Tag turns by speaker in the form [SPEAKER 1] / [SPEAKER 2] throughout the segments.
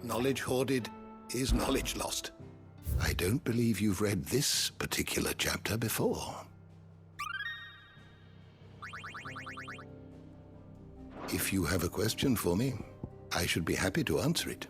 [SPEAKER 1] Knowledge hoarded is knowledge lost. I don't believe you've read this particular chapter before. If you have a question for me, I should be happy to answer it.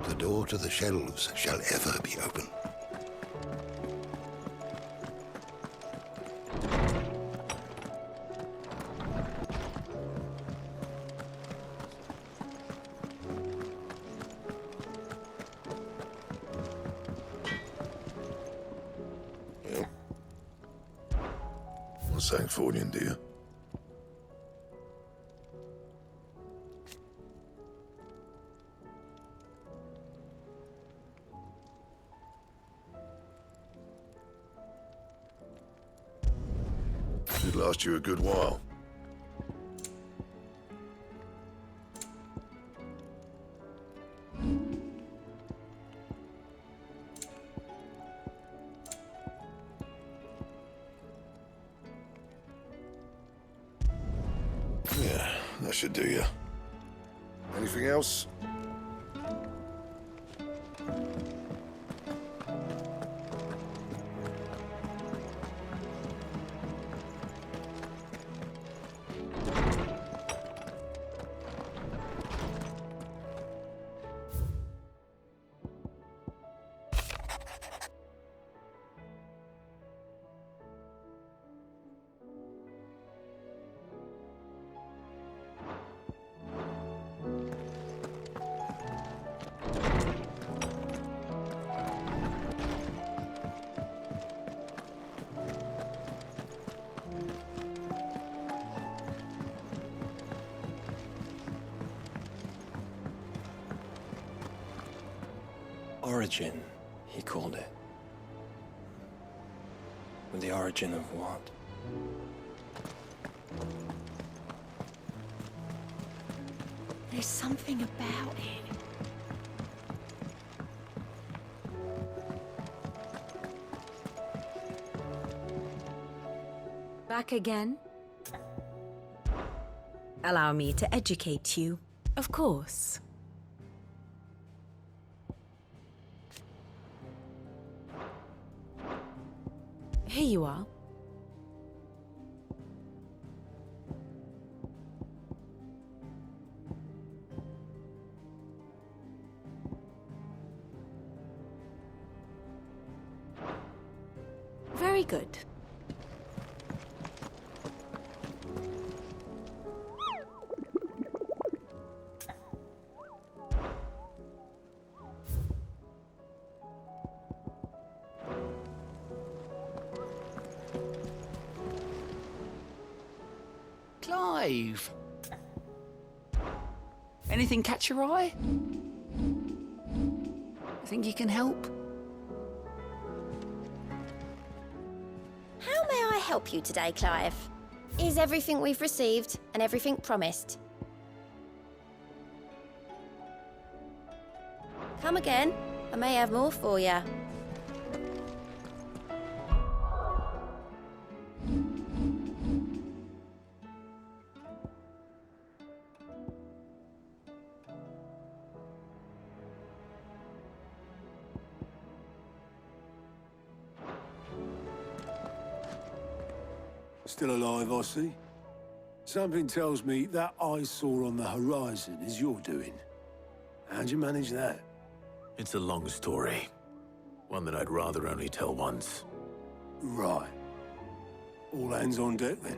[SPEAKER 1] The door to the shelves shall ever be open.
[SPEAKER 2] Yeah. What's that for you, dear? Should last you a good while. Yeah, that should do you. Anything else?
[SPEAKER 3] Origin, he called it. But the origin of what?
[SPEAKER 4] There's something about it.
[SPEAKER 5] Back again? Allow me to educate you, of course. Here you are. Very good.
[SPEAKER 6] Clive! Anything catch your eye? Think you can help?
[SPEAKER 4] How may I help you today, Clive? Is everything we've received and everything promised? Come again. I may have more for you.
[SPEAKER 7] Still alive, I see. Something tells me that I saw on the horizon is your doing. How'd you manage that?
[SPEAKER 8] It's a long story. One that I'd rather only tell once.
[SPEAKER 7] Right. All hands on deck, then.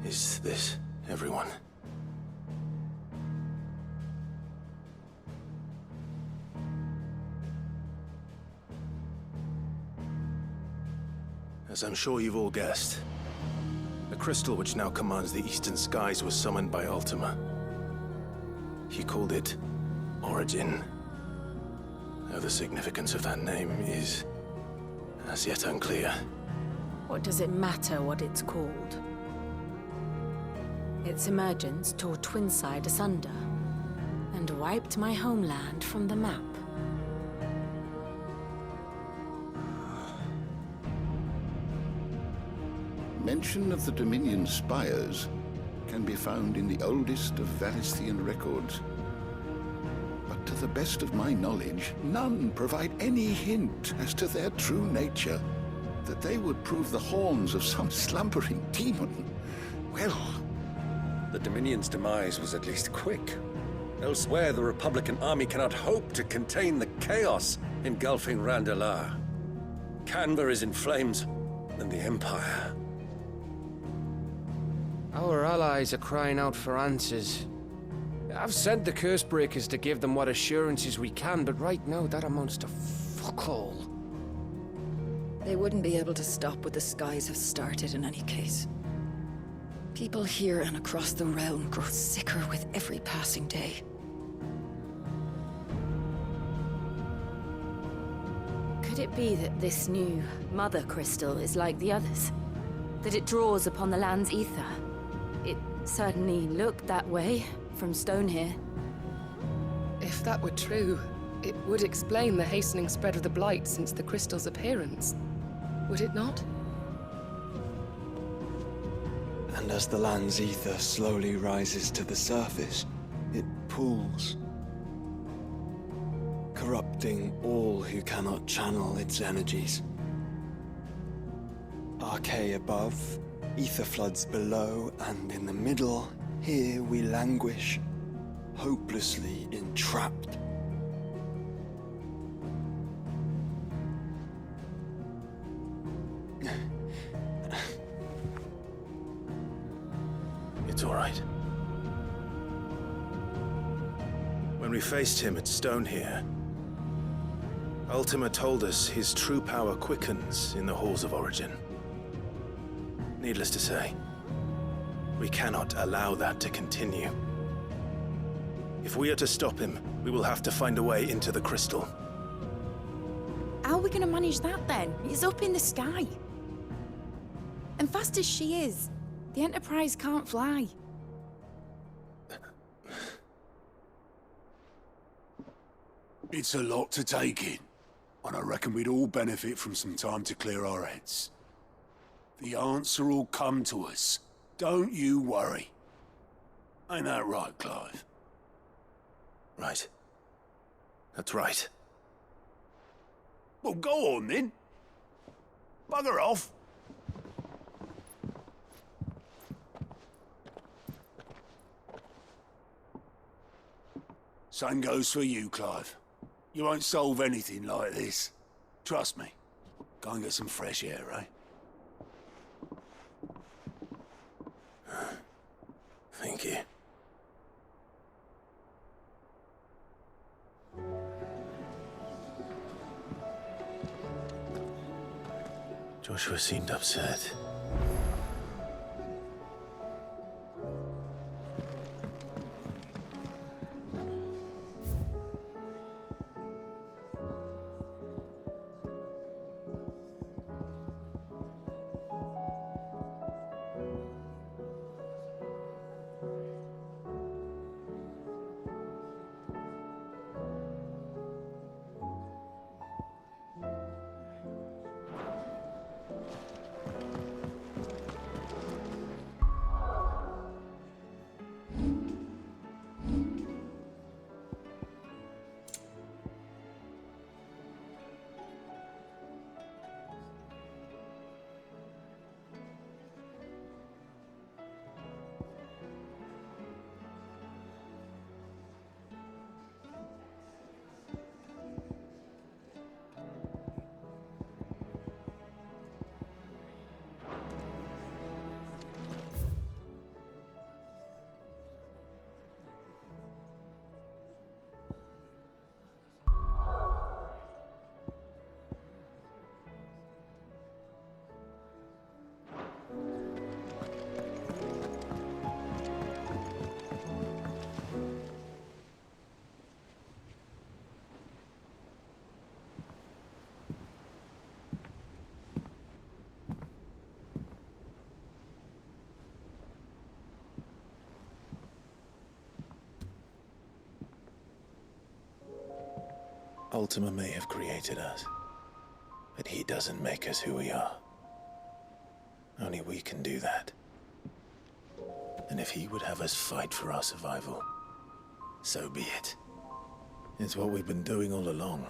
[SPEAKER 3] Is this everyone?
[SPEAKER 8] As I'm sure you've all guessed, the crystal which now commands the eastern skies was summoned by Ultima. He called it Origin. Though the significance of that name is as yet unclear.
[SPEAKER 5] What does it matter what it's called? Its emergence tore Twinside asunder and wiped my homeland from the map.
[SPEAKER 1] Mention of the Dominion spires can be found in the oldest of Varisthian records. But to the best of my knowledge, none provide any hint as to their true nature. That they would prove the horns of some slumbering demon. Well,
[SPEAKER 9] The Dominion's demise was at least quick. Elsewhere, the Republican army cannot hope to contain the chaos engulfing Randalar. Canberra is in flames, and the Empire.
[SPEAKER 10] Our allies are crying out for answers. I've sent the Cursebreakers to give them what assurances we can, but right now that amounts to fuck all.
[SPEAKER 11] They wouldn't be able to stop what the skies have started in any case. People here and across the realm grow sicker with every passing day.
[SPEAKER 5] Could it be that this new Mother Crystal is like the others? That it draws upon the land's ether? It certainly looked that way from stone here.
[SPEAKER 12] If that were true, it would explain the hastening spread of the Blight since the crystal's appearance. Would it not?
[SPEAKER 3] And as the land's ether slowly rises to the surface, it pools, corrupting all who cannot channel its energies. Archay above, ether floods below, and in the middle, here we languish, hopelessly entrapped.
[SPEAKER 8] It's all right. When we faced him at Stone here, Ultima told us his true power quickens in the halls of Origin. Needless to say, we cannot allow that to continue. If we are to stop him, we will have to find a way into the crystal.
[SPEAKER 13] How are we gonna manage that then? It's up in the sky. And fast as she is, the Enterprise can't fly.
[SPEAKER 7] It's a lot to take in, and I reckon we'd all benefit from some time to clear our heads. The answer will come to us. Don't you worry. Ain't that right, Clive?
[SPEAKER 8] Right. That's right.
[SPEAKER 7] Well, go on then. Bugger off. Same goes for you, Clive. You won't solve anything like this. Trust me. Go and get some fresh air, eh?
[SPEAKER 8] Thank you. Joshua seemed upset. Ultima may have created us, but he doesn't make us who we are. Only we can do that. And if he would have us fight for our survival, so be it. It's what we've been doing all along.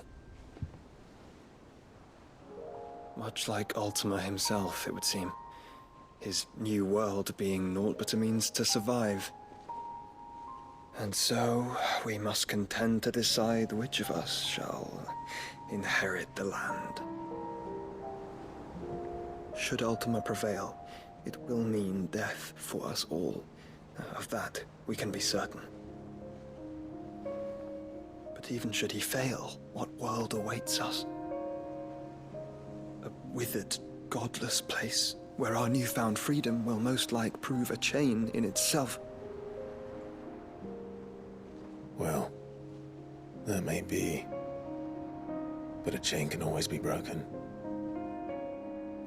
[SPEAKER 3] Much like Ultima himself, it would seem. His new world being naught but a means to survive. And so, we must contend to decide which of us shall inherit the land. Should Ultima prevail, it will mean death for us all. Of that, we can be certain. But even should he fail, what world awaits us? A withered, godless place where our newfound freedom will most like prove a chain in itself.
[SPEAKER 8] Well, that may be. But a chain can always be broken.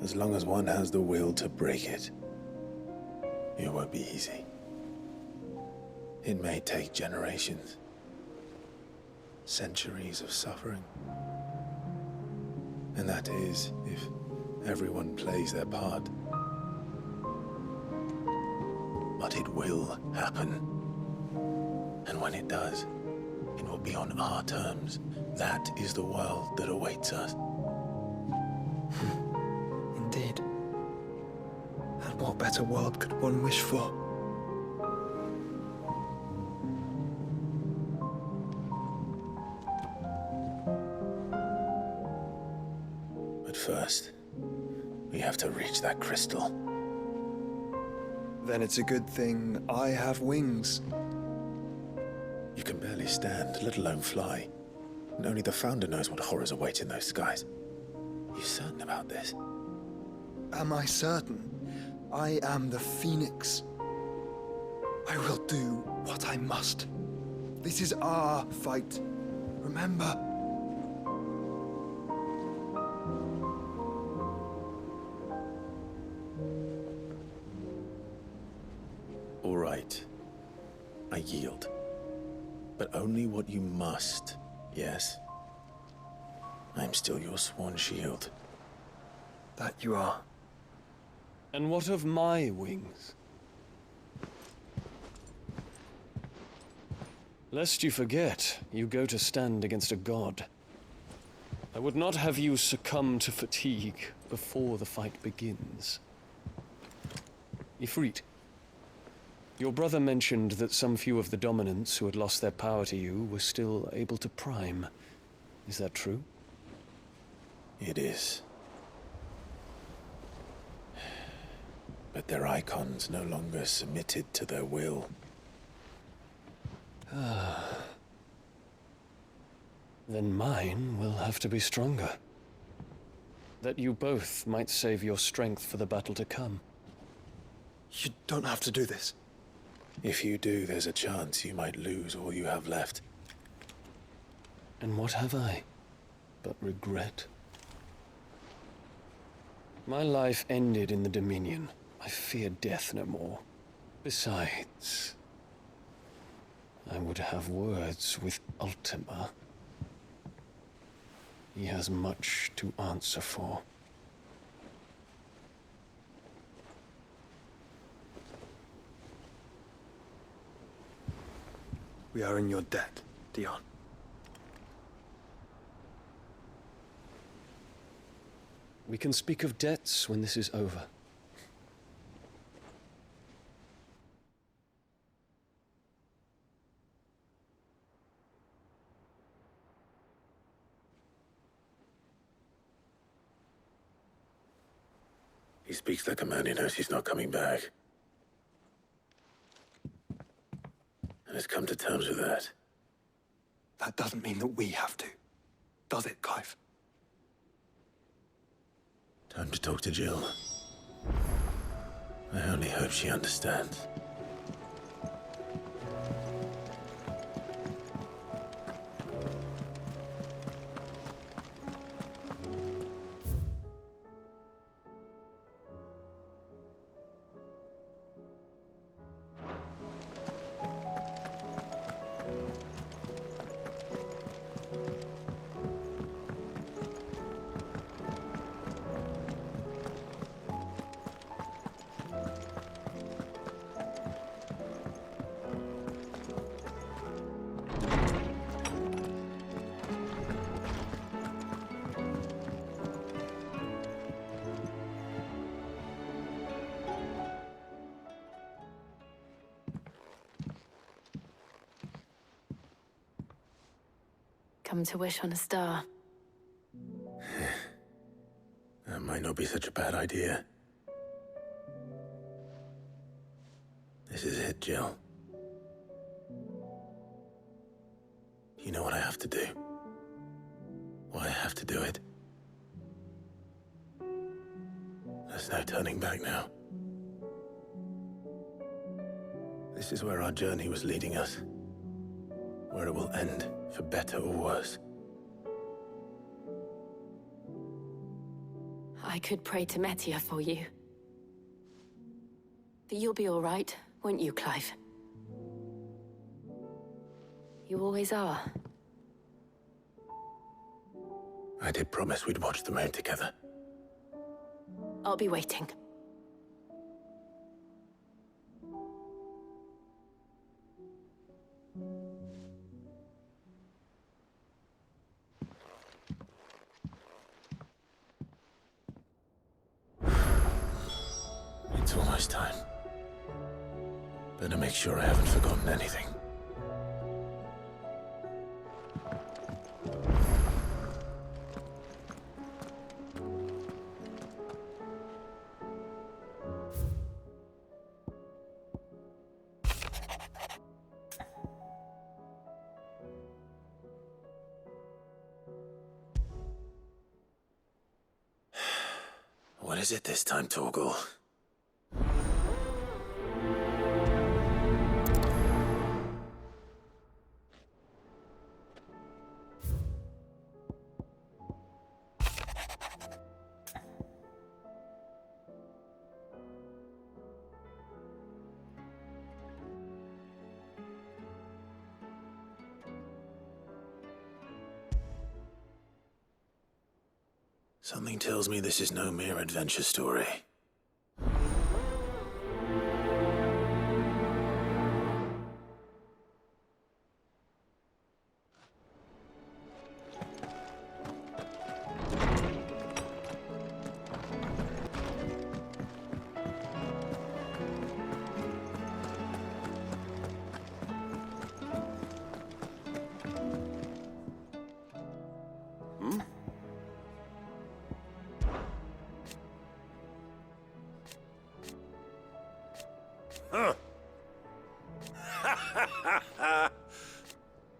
[SPEAKER 8] As long as one has the will to break it, it won't be easy. It may take generations, centuries of suffering. And that is if everyone plays their part. But it will happen. And when it does, it will be on our terms. That is the world that awaits us.
[SPEAKER 3] Indeed. And what better world could one wish for?
[SPEAKER 8] But first, we have to reach that crystal.
[SPEAKER 3] Then it's a good thing I have wings.
[SPEAKER 8] You can barely stand, let alone fly. And only the Founder knows what horrors await in those skies. You certain about this?
[SPEAKER 3] Am I certain? I am the Phoenix. I will do what I must. This is our fight. Remember?
[SPEAKER 8] All right. I yield. But only what you must, yes? I'm still your sworn shield.
[SPEAKER 3] That you are.
[SPEAKER 14] And what of my wings? Lest you forget, you go to stand against a god. I would not have you succumb to fatigue before the fight begins. Ifrit, your brother mentioned that some few of the dominants who had lost their power to you were still able to prime. Is that true?
[SPEAKER 8] It is. But their icons no longer submitted to their will.
[SPEAKER 14] Then mine will have to be stronger. That you both might save your strength for the battle to come.
[SPEAKER 3] You don't have to do this.
[SPEAKER 8] If you do, there's a chance you might lose all you have left.
[SPEAKER 14] And what have I but regret? My life ended in the Dominion. I fear death no more. Besides, I would have words with Ultima. He has much to answer for.
[SPEAKER 3] We are in your debt, Dion.
[SPEAKER 14] We can speak of debts when this is over.
[SPEAKER 8] He speaks like a man who knows he's not coming back. And has come to terms with that.
[SPEAKER 3] That doesn't mean that we have to, does it, Clive?
[SPEAKER 8] Time to talk to Jill. I only hope she understands.
[SPEAKER 5] Come to wish on a star.
[SPEAKER 8] That might not be such a bad idea. This is it, Jill. You know what I have to do. Why I have to do it. There's no turning back now. This is where our journey was leading us. Where it will end, for better or worse.
[SPEAKER 5] I could pray to Metia for you. But you'll be all right, won't you, Clive? You always are.
[SPEAKER 8] I did promise we'd watch the moon together.
[SPEAKER 5] I'll be waiting.
[SPEAKER 8] It's almost time. Better make sure I haven't forgotten anything. What is it this time, Torgal? Something tells me this is no mere adventure story. Huh.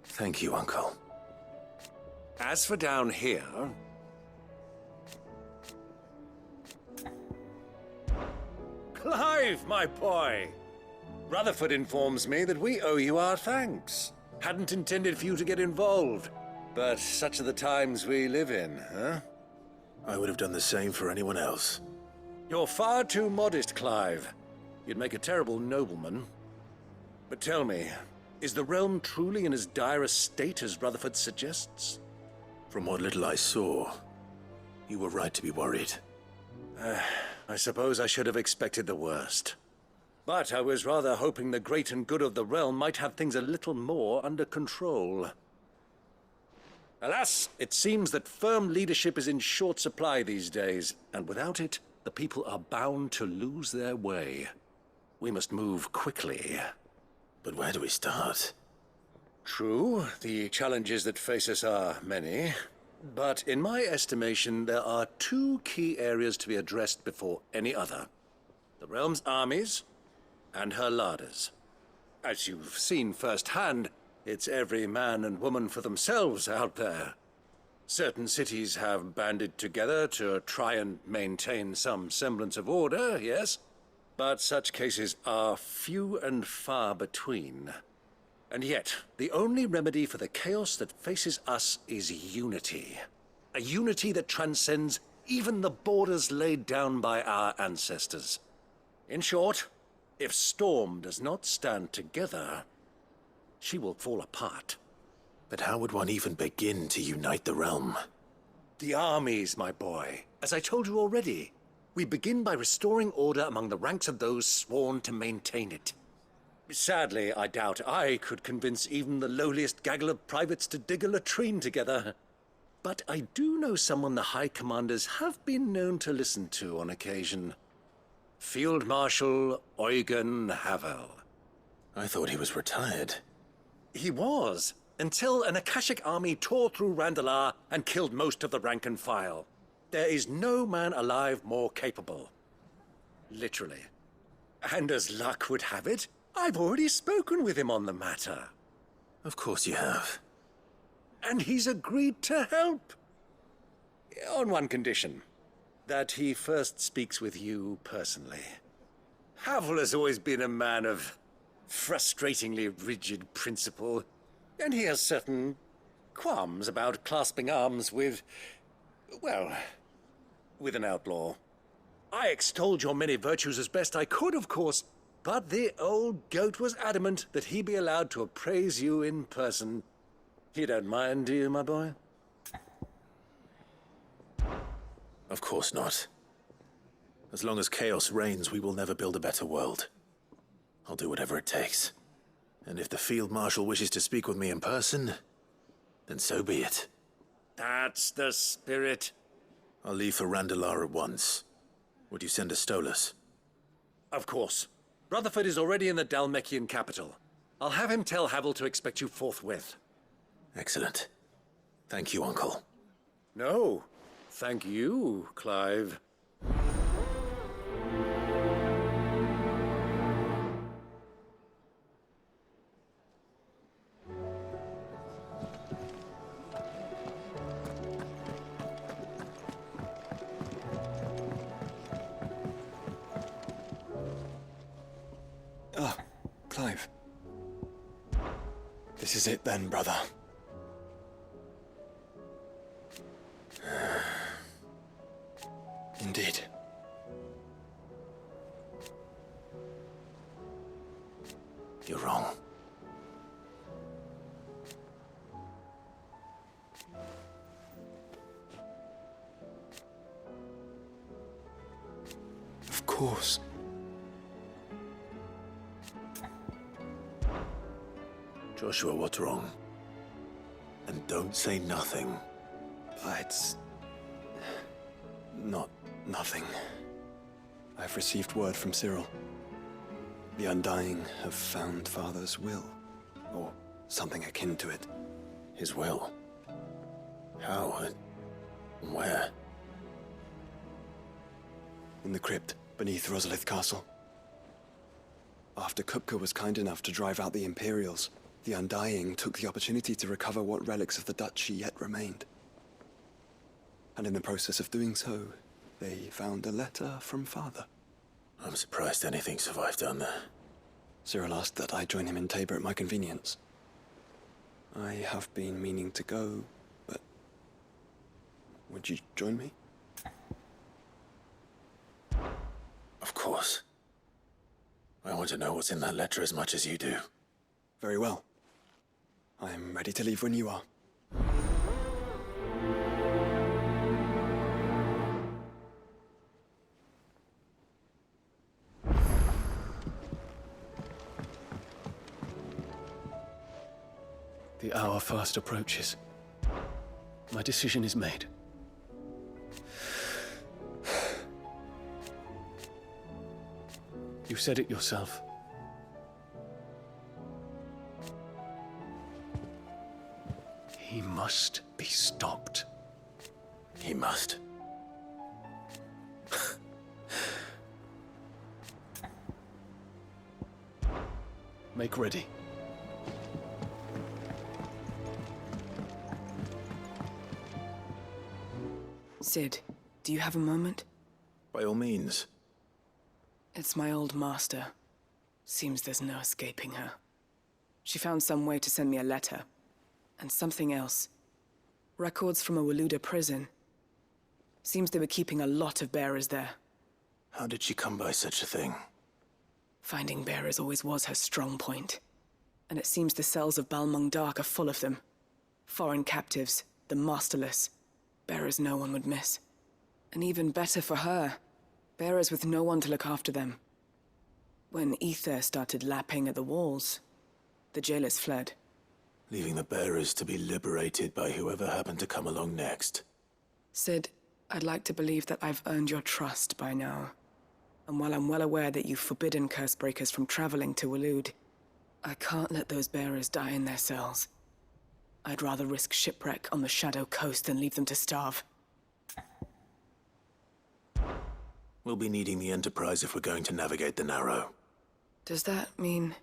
[SPEAKER 8] Thank you, Uncle.
[SPEAKER 9] As for down here... Clive, my boy! Rutherford informs me that we owe you our thanks. Hadn't intended for you to get involved, but such are the times we live in, huh?
[SPEAKER 8] I would have done the same for anyone else.
[SPEAKER 9] You're far too modest, Clive. You'd make a terrible nobleman. But tell me, is the realm truly in as dire a state as Rutherford suggests?
[SPEAKER 8] From what little I saw, you were right to be worried.
[SPEAKER 9] I suppose I should have expected the worst. But I was rather hoping the great and good of the realm might have things a little more under control. Alas, it seems that firm leadership is in short supply these days, and without it, the people are bound to lose their way. We must move quickly.
[SPEAKER 8] But where do we start?
[SPEAKER 9] True, the challenges that face us are many. But in my estimation, there are two key areas to be addressed before any other. The realm's armies and her larders. As you've seen firsthand, it's every man and woman for themselves out there. Certain cities have banded together to try and maintain some semblance of order, yes? But such cases are few and far between. And yet, the only remedy for the chaos that faces us is unity. A unity that transcends even the borders laid down by our ancestors. In short, if Storm does not stand together, she will fall apart.
[SPEAKER 8] But how would one even begin to unite the realm?
[SPEAKER 9] The armies, my boy. As I told you already, we begin by restoring order among the ranks of those sworn to maintain it. Sadly, I doubt I could convince even the lowliest gaggle of privates to dig a latrine together. But I do know someone the High Commanders have been known to listen to on occasion. Field Marshal Eugen Havel.
[SPEAKER 8] I thought he was retired.
[SPEAKER 9] He was, until an Akashic army tore through Randalar and killed most of the rank and file. There is no man alive more capable. Literally. And as luck would have it, I've already spoken with him on the matter.
[SPEAKER 8] Of course you have.
[SPEAKER 9] And he's agreed to help. On one condition. That he first speaks with you personally. Havel has always been a man of frustratingly rigid principle, and he has certain qualms about clasping arms with, well, with an outlaw. I extolled your many virtues as best I could, of course, but the old goat was adamant that he be allowed to appraise you in person. You don't mind, do you, my boy?
[SPEAKER 8] Of course not. As long as chaos reigns, we will never build a better world. I'll do whatever it takes. And if the Field Marshal wishes to speak with me in person, then so be it.
[SPEAKER 9] That's the spirit.
[SPEAKER 8] I'll leave for Randalar at once. Would you send a Stolas?
[SPEAKER 9] Of course. Rutherford is already in the Dalmekian capital. I'll have him tell Havel to expect you forthwith.
[SPEAKER 8] Excellent. Thank you, Uncle.
[SPEAKER 9] No, thank you, Clive.
[SPEAKER 3] Ah, Clive. This is it then, brother. Indeed.
[SPEAKER 8] You're wrong.
[SPEAKER 3] Of course.
[SPEAKER 8] Joshua, what's wrong? And don't say nothing.
[SPEAKER 3] It's not nothing. I've received word from Cyril. The Undying have found Father's will, or something akin to it.
[SPEAKER 8] His will? How and where?
[SPEAKER 3] In the crypt beneath Rosalith Castle. After Kupka was kind enough to drive out the Imperials, the Undying took the opportunity to recover what relics of the Duchy yet remained. And in the process of doing so, they found a letter from Father.
[SPEAKER 8] I'm surprised anything survived down there.
[SPEAKER 3] Cyril asked that I join him in Tabor at my convenience. I have been meaning to go, but... would you join me?
[SPEAKER 8] Of course. I want to know what's in that letter as much as you do.
[SPEAKER 3] Very well. I am ready to leave when you are.
[SPEAKER 14] The hour fast approaches. My decision is made. You said it yourself. He must be stopped.
[SPEAKER 8] He must.
[SPEAKER 14] Make ready.
[SPEAKER 12] Sid, do you have a moment?
[SPEAKER 8] By all means.
[SPEAKER 12] It's my old master. Seems there's no escaping her. She found some way to send me a letter. And something else. Records from a Waluda prison. Seems they were keeping a lot of bearers there.
[SPEAKER 8] How did she come by such a thing?
[SPEAKER 12] Finding bearers always was her strong point. And it seems the cells of Balmung Dark are full of them. Foreign captives, the masterless. Bearers no one would miss. And even better for her, bearers with no one to look after them. When ether started lapping at the walls, the jailers fled.
[SPEAKER 8] Leaving the bearers to be liberated by whoever happened to come along next.
[SPEAKER 12] Sid, I'd like to believe that I've earned your trust by now. And while I'm well aware that you've forbidden Cursebreakers from traveling to Waloed, I can't let those bearers die in their cells. I'd rather risk shipwreck on the Shadow Coast than leave them to starve.
[SPEAKER 8] We'll be needing the Enterprise if we're going to navigate the Narrow.
[SPEAKER 12] Does that mean...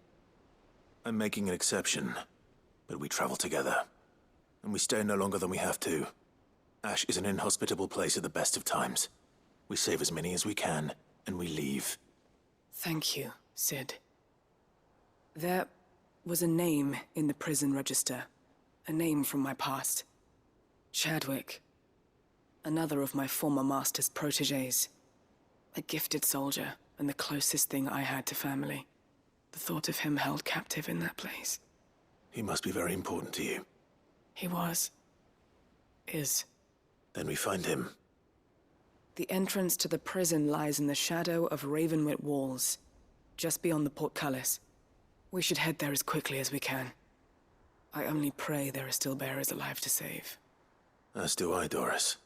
[SPEAKER 8] I'm making an exception, but we travel together. And we stay no longer than we have to. Ash is an inhospitable place at the best of times. We save as many as we can, and we leave.
[SPEAKER 12] Thank you, Sid. There was a name in the prison register. A name from my past. Chadwick. Another of my former master's protégés. A gifted soldier, and the closest thing I had to family. The thought of him held captive in that place.
[SPEAKER 8] He must be very important to you.
[SPEAKER 12] He was. Is.
[SPEAKER 8] Then we find him.
[SPEAKER 12] The entrance to the prison lies in the shadow of Ravenwit Walls, just beyond the portcullis. We should head there as quickly as we can. I only pray there are still bearers alive to save.
[SPEAKER 8] As do I, Doris.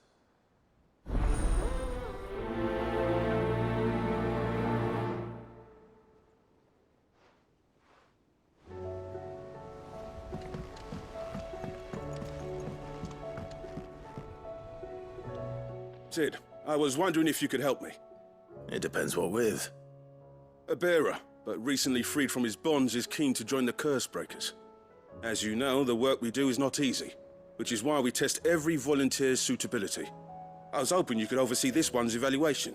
[SPEAKER 15] Sid, I was wondering if you could help me.
[SPEAKER 8] It depends what with.
[SPEAKER 15] A bearer, but recently freed from his bonds, is keen to join the Cursebreakers. As you know, the work we do is not easy, which is why we test every volunteer's suitability. I was hoping you could oversee this one's evaluation.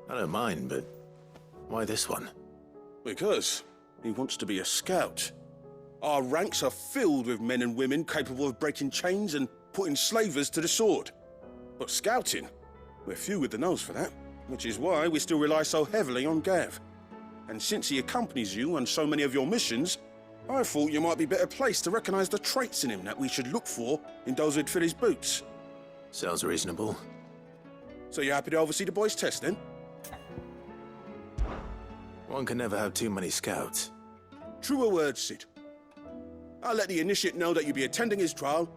[SPEAKER 8] I don't mind, but why this one?
[SPEAKER 15] Because he wants to be a scout. Our ranks are filled with men and women capable of breaking chains and putting slavers to the sword. But scouting, we're few with the nose for that, which is why we still rely so heavily on Gav. And since he accompanies you on so many of your missions, I thought you might be better placed to recognize the traits in him that we should look for in those who'd fill his boots.
[SPEAKER 8] Sounds reasonable.
[SPEAKER 15] So you're happy to oversee the boys' test, then?
[SPEAKER 8] One can never have too many scouts.
[SPEAKER 15] Truer words, Sid. I'll let the initiate know that you'll be attending his trial,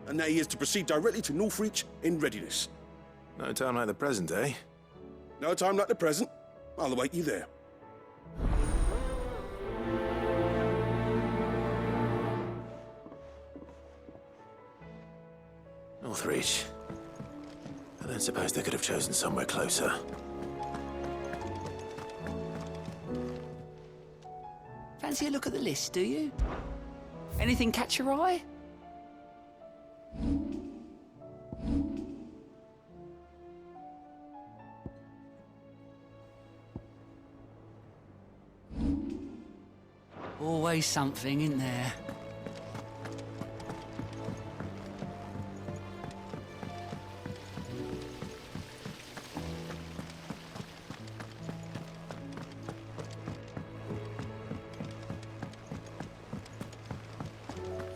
[SPEAKER 15] and that he is to proceed directly to Northreach in readiness.
[SPEAKER 8] No time like the present, eh?
[SPEAKER 15] No time like the present. I'll await you there.
[SPEAKER 8] Northreach. I don't suppose they could have chosen somewhere closer.
[SPEAKER 6] Fancy a look at the list, do you? Anything catch your eye? Always something, isn't there?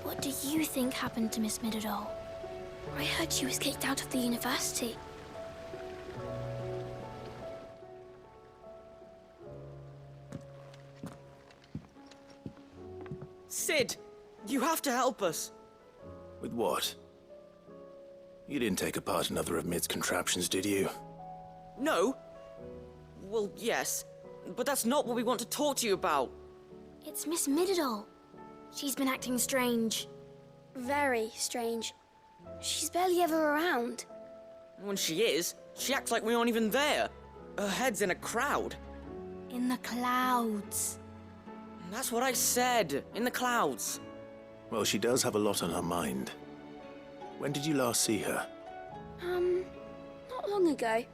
[SPEAKER 16] What do you think happened to Miss Middledore? I heard she was kicked out of the university.
[SPEAKER 17] Sid, you have to help us.
[SPEAKER 8] With what? You didn't take apart another of Mid's contraptions, did you?
[SPEAKER 17] No. Well, yes, but that's not what we want to talk to you about.
[SPEAKER 16] It's Miss Middledore. She's been acting strange. Very strange. She's barely ever around.
[SPEAKER 17] When she is, she acts like we aren't even there. Her head's in a crowd.
[SPEAKER 16] In the clouds.
[SPEAKER 17] That's what I said. In the clouds.
[SPEAKER 8] Well, she does have a lot on her mind. When did you last see her?
[SPEAKER 16] Not long ago.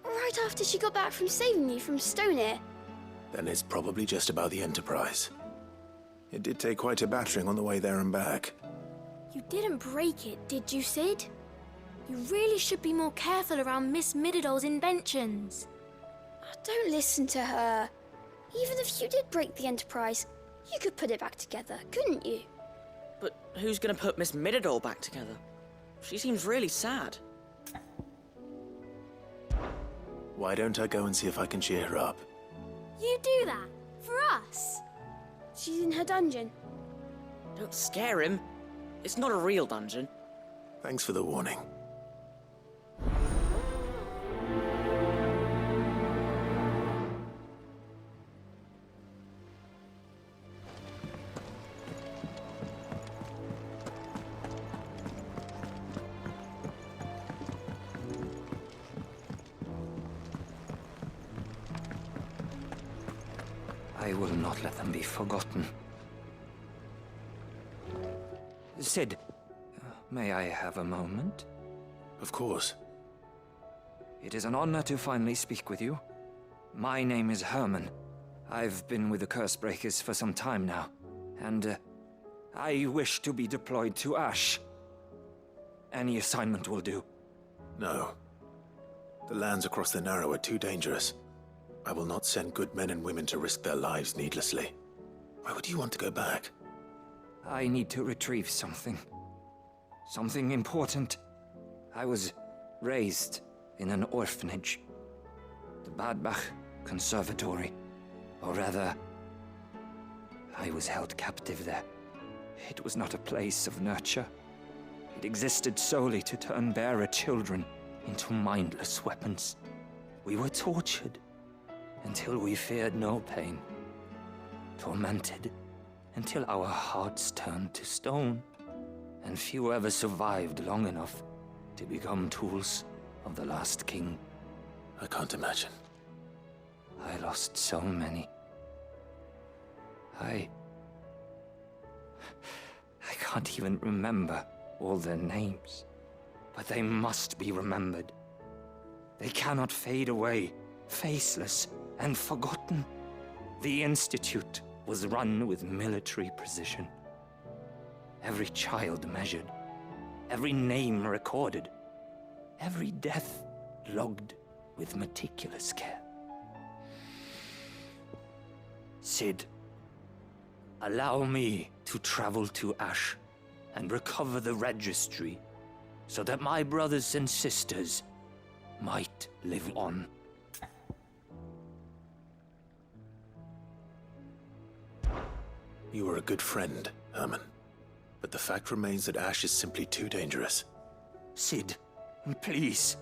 [SPEAKER 16] Right after she got back from saving you from Stonehenge.
[SPEAKER 8] Then it's probably just about the Enterprise. It did take quite a battering on the way there and back.
[SPEAKER 16] You didn't break it, did you, Sid? You really should be more careful around Miss Middeldore's inventions. Don't listen to her. Even if you did break the Enterprise, you could put it back together, couldn't you?
[SPEAKER 17] But who's gonna put Miss Middledore back together? She seems really sad.
[SPEAKER 8] Why don't I go and see if I can cheer her up?
[SPEAKER 16] You do that? For us? She's in her dungeon.
[SPEAKER 17] Don't scare him. It's not a real dungeon.
[SPEAKER 8] Thanks for the warning.
[SPEAKER 6] will not let them be forgotten. Sid, may I have a moment?
[SPEAKER 8] Of course.
[SPEAKER 6] It is an honor to finally speak with you. My name is Herman. I've been with the Cursebreakers for some time now, and I wish to be deployed to Ash. Any assignment will do.
[SPEAKER 8] No. The lands across the Narrow are too dangerous. I will not send good men and women to risk their lives needlessly. Why would you want to go back?
[SPEAKER 6] I need to retrieve something. Something important. I was raised in an orphanage. The Badbach Conservatory. Or rather, I was held captive there. It was not a place of nurture. It existed solely to turn bearer children into mindless weapons. We were tortured until we feared no pain. Tormented until our hearts turned to stone. And few ever survived long enough to become tools of the last king.
[SPEAKER 8] I can't imagine.
[SPEAKER 6] I lost so many. I can't even remember all their names. But they must be remembered. They cannot fade away, faceless and forgotten. The Institute was run with military precision. Every child measured, every name recorded, every death logged with meticulous care. Sid, allow me to travel to Ash and recover the registry so that my brothers and sisters might live on.
[SPEAKER 8] You were a good friend, Herman. But the fact remains that Ash is simply too dangerous.
[SPEAKER 6] Sid, please.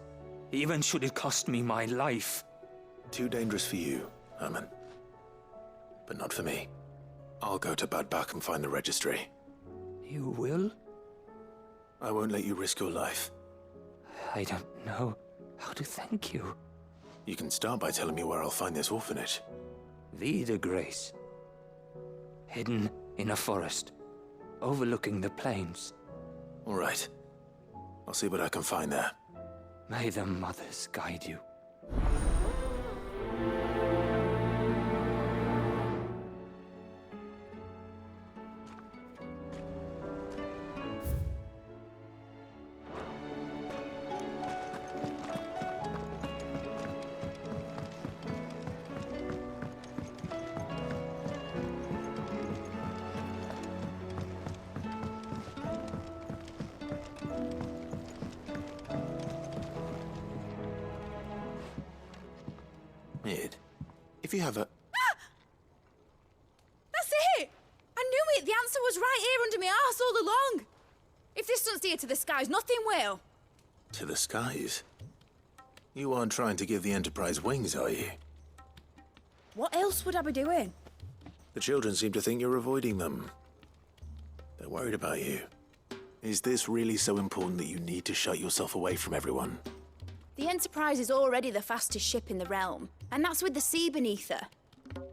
[SPEAKER 6] Even should it cost me my life.
[SPEAKER 8] Too dangerous for you, Herman. But not for me. I'll go to Badbach and find the registry.
[SPEAKER 6] You will?
[SPEAKER 8] I won't let you risk your life.
[SPEAKER 6] I don't know how to thank you.
[SPEAKER 8] You can start by telling me where I'll find this orphanage.
[SPEAKER 6] Vida Grace. Hidden in a forest, overlooking the plains.
[SPEAKER 8] All right. I'll see what I can find there.
[SPEAKER 6] May the mothers guide you.
[SPEAKER 8] If you have a...
[SPEAKER 13] That's it! I knew it! The answer was right here under my arse all along! If this doesn't steer to the skies, nothing will!
[SPEAKER 8] To the skies? You aren't trying to give the Enterprise wings, are you?
[SPEAKER 13] What else would I be doing?
[SPEAKER 8] The children seem to think you're avoiding them. They're worried about you. Is this really so important that you need to shut yourself away from everyone?
[SPEAKER 13] The Enterprise is already the fastest ship in the realm, and that's with the sea beneath her.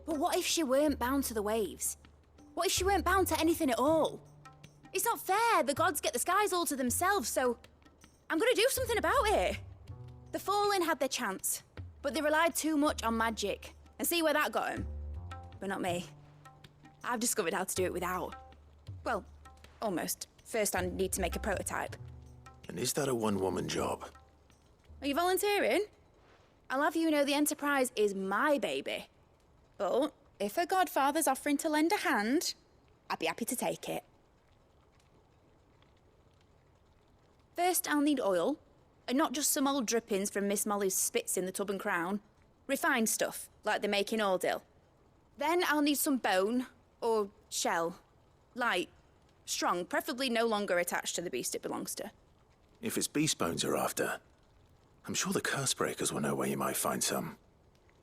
[SPEAKER 13] But what if she weren't bound to the waves? What if she weren't bound to anything at all? It's not fair. The gods get the skies all to themselves, so I'm gonna do something about it. The Fallen had their chance, but they relied too much on magic. And see where that got them? But not me. I've discovered how to do it without. Well, almost. First, I need to make a prototype.
[SPEAKER 8] And is that a one-woman job?
[SPEAKER 13] Are you volunteering? I'll have you know the Enterprise is my baby. But if her godfather's offering to lend a hand, I'd be happy to take it. First, I'll need oil, and not just some old drippings from Miss Molly's spits in the Tub and Crown. Refined stuff, like they make in Ordill. Then I'll need some bone, or shell. Light, strong, preferably no longer attached to the beast it belongs to.
[SPEAKER 8] If it's beast bones you're after, I'm sure the Cursebreakers will know where you might find some.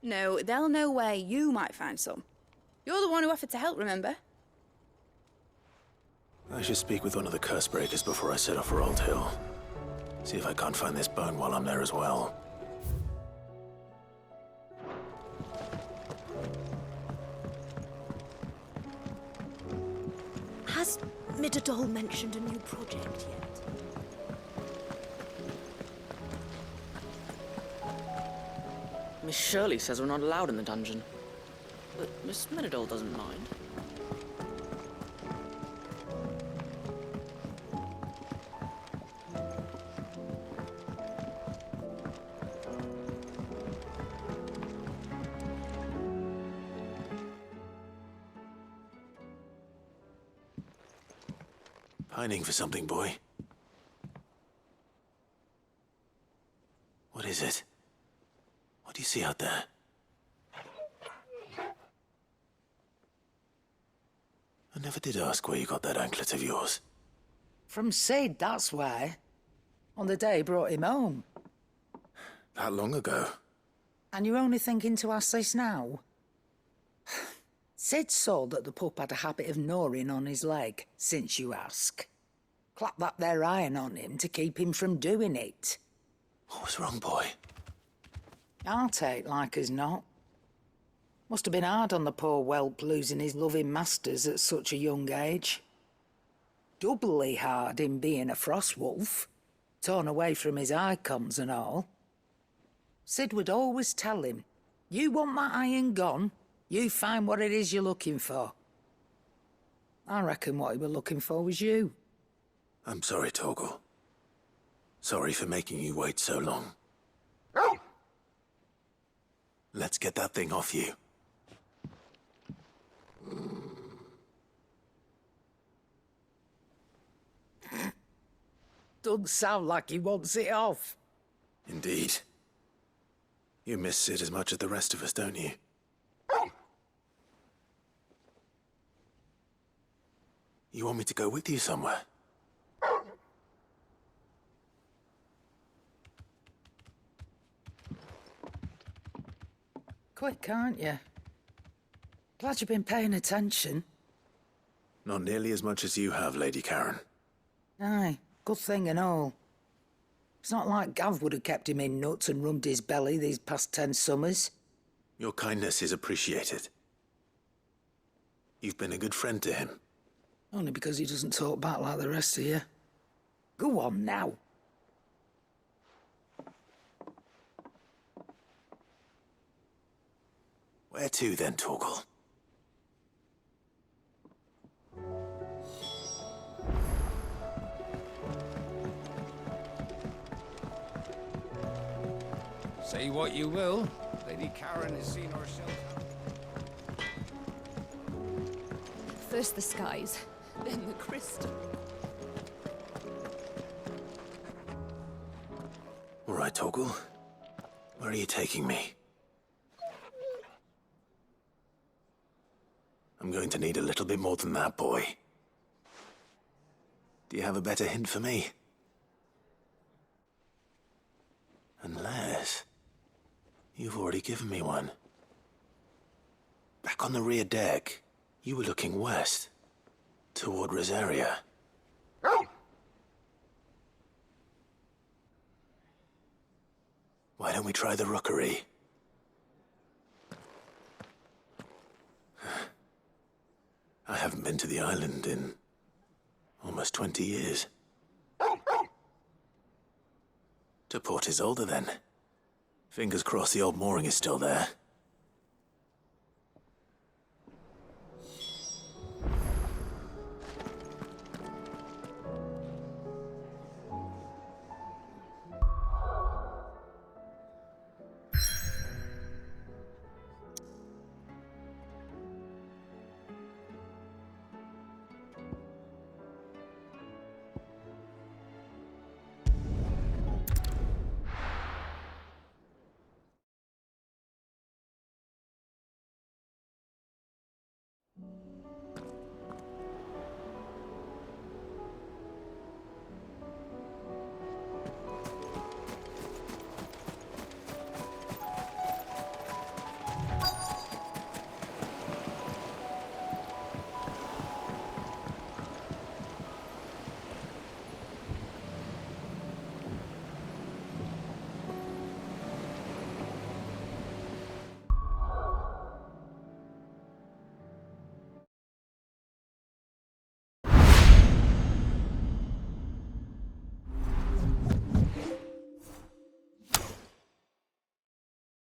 [SPEAKER 13] No, they'll know where you might find some. You're the one who offered to help, remember?
[SPEAKER 8] I should speak with one of the Cursebreakers before I set off for Old Hill. See if I can't find this bone while I'm there as well.
[SPEAKER 16] Has Midadol mentioned a new project yet?
[SPEAKER 17] Miss Shirley says we're not allowed in the dungeon. But Miss Midadol doesn't mind.
[SPEAKER 8] Pining for something, boy. What is it? What do you see out there? I never did ask where you got that anklet of yours.
[SPEAKER 18] From Sid, that's why. On the day he brought him home.
[SPEAKER 8] That long ago?
[SPEAKER 18] And you're only thinking to ask this now? Sid saw that the pup had a habit of gnawing on his leg, since you ask. Clap that there iron on him to keep him from doing it.
[SPEAKER 8] What was wrong, boy?
[SPEAKER 18] I'll take like as not. Must have been hard on the poor whelp losing his loving masters at such a young age. Doubly hard in being a frost wolf, torn away from his icons and all. Sid would always tell him, you want that iron gone, you find what it is you're looking for. I reckon what he was looking for was you.
[SPEAKER 8] I'm sorry, Torgal. Sorry for making you wait so long. Let's get that thing off you.
[SPEAKER 18] Doesn't sound like he wants it off.
[SPEAKER 8] Indeed. You miss Sid as much as the rest of us, don't you? You want me to go with you somewhere?
[SPEAKER 18] Quick, aren't you? Glad you've been paying attention.
[SPEAKER 8] Not nearly as much as you have, Lady Karen.
[SPEAKER 18] Aye, good thing and all. It's not like Gav would have kept him in nuts and rubbed his belly these past 10 summers.
[SPEAKER 8] Your kindness is appreciated. You've been a good friend to him.
[SPEAKER 18] Only because he doesn't talk back like the rest of you. Go on now.
[SPEAKER 8] Where to then, Torgal?
[SPEAKER 19] Say what you will, Lady Karen has seen herself.
[SPEAKER 11] First the skies, then the crystal.
[SPEAKER 8] All right, Torgal. Where are you taking me? I'm going to need a little bit more than that, boy. Do you have a better hint for me? Unless... you've already given me one. Back on the rear deck, you were looking west, toward Rosaria. Why don't we try the rookery? I haven't been to the island in almost 20 years. To Port Isolde, then. Fingers crossed the old mooring is still there.